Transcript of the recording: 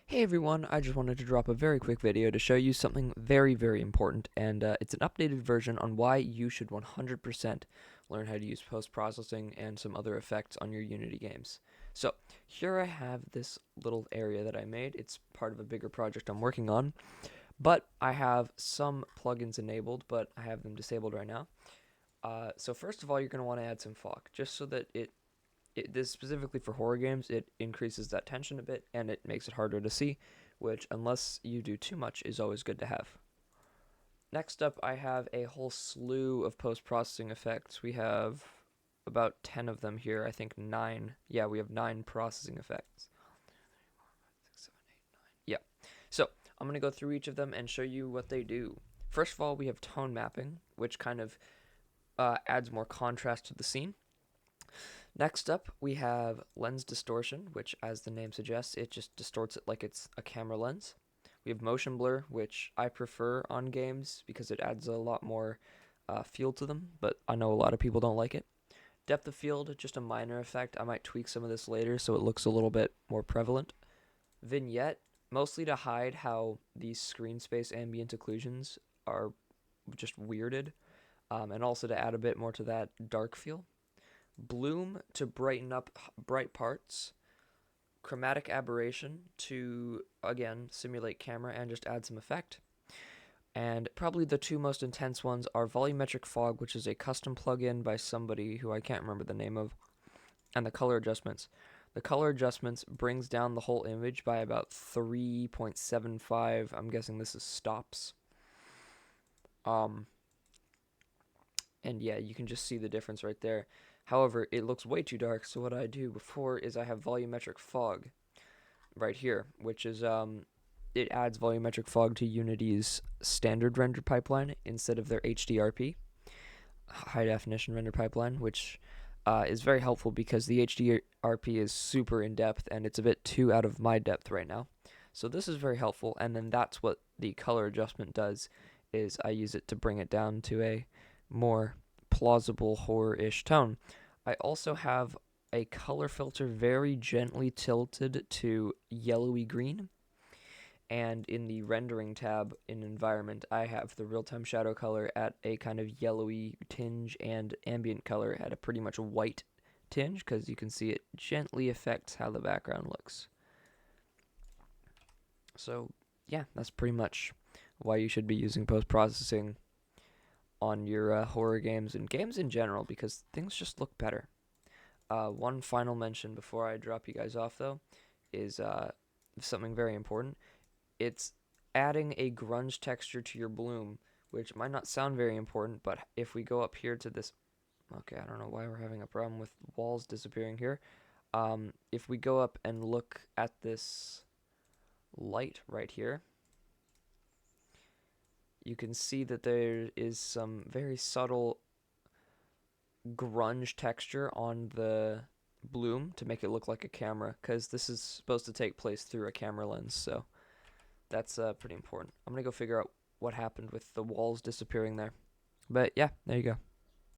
Hey everyone, I just wanted to drop a very quick video to show you something very important, and it's an updated version on why you should 100% learn how to use post-processing and some other effects on your Unity games. So, here I have this little area that I made. It's part of a bigger project I'm working on, but I have some plugins enabled, but I have them disabled right now. So first of all, you're going to want to add some fog, just so that this specifically for horror games, it increases that tension a bit and it makes it harder to see, which unless you do too much is always good to have. Next up, I have a whole slew of post-processing effects. We have about 10 of them here. I think 9. Yeah, we have 9 processing effects. Yeah. So, I'm going to go through each of them and show you what they do. First of all, we have tone mapping, which kind of adds more contrast to the scene. Next up, we have lens distortion, which, as the name suggests, it just distorts it like it's a camera lens. We have motion blur, which I prefer on games because it adds a lot more feel to them, but I know a lot of people don't like it. Depth of field, just a minor effect. I might tweak some of this later so it looks a little bit more prevalent. Vignette, mostly to hide how these screen space ambient occlusions are just weirded, and also to add a bit more to that dark feel. Bloom to brighten up bright parts. Chromatic aberration to, again, simulate camera and just add some effect. And probably the two most intense ones are volumetric fog, which is a custom plugin by somebody who I can't remember the name of, and the color adjustments. The color adjustments brings down the whole image by about 3.75. I'm guessing this is stops. And yeah, you can just see the difference right there. However, it looks way too dark, so what I do before is I have volumetric fog right here, which is it adds volumetric fog to Unity's standard render pipeline instead of their HDRP, high definition render pipeline, which is very helpful because the HDRP is super in depth and it's a bit too out of my depth right now. So this is very helpful, and then that's what the color adjustment does, is I use it to bring it down to a more plausible horror-ish tone. I also have a color filter very gently tilted to yellowy green, and in the rendering tab in environment I have the real-time shadow color at a kind of yellowy tinge and ambient color at a pretty much white tinge, because you can see it gently affects how the background looks. So yeah, that's pretty much why you should be using post-processing on your horror games and games in general, because things just look better. One final mention before I drop you guys off, though, is something very important. It's adding a grunge texture to your bloom, which might not sound very important, but if we go up here to this... Okay, I don't know why we're having a problem with walls disappearing here. If we go up and look at this light right here, you can see that there is some very subtle grunge texture on the bloom to make it look like a camera, because this is supposed to take place through a camera lens, so that's pretty important. I'm gonna go figure out what happened with the walls disappearing there. But yeah, there you go.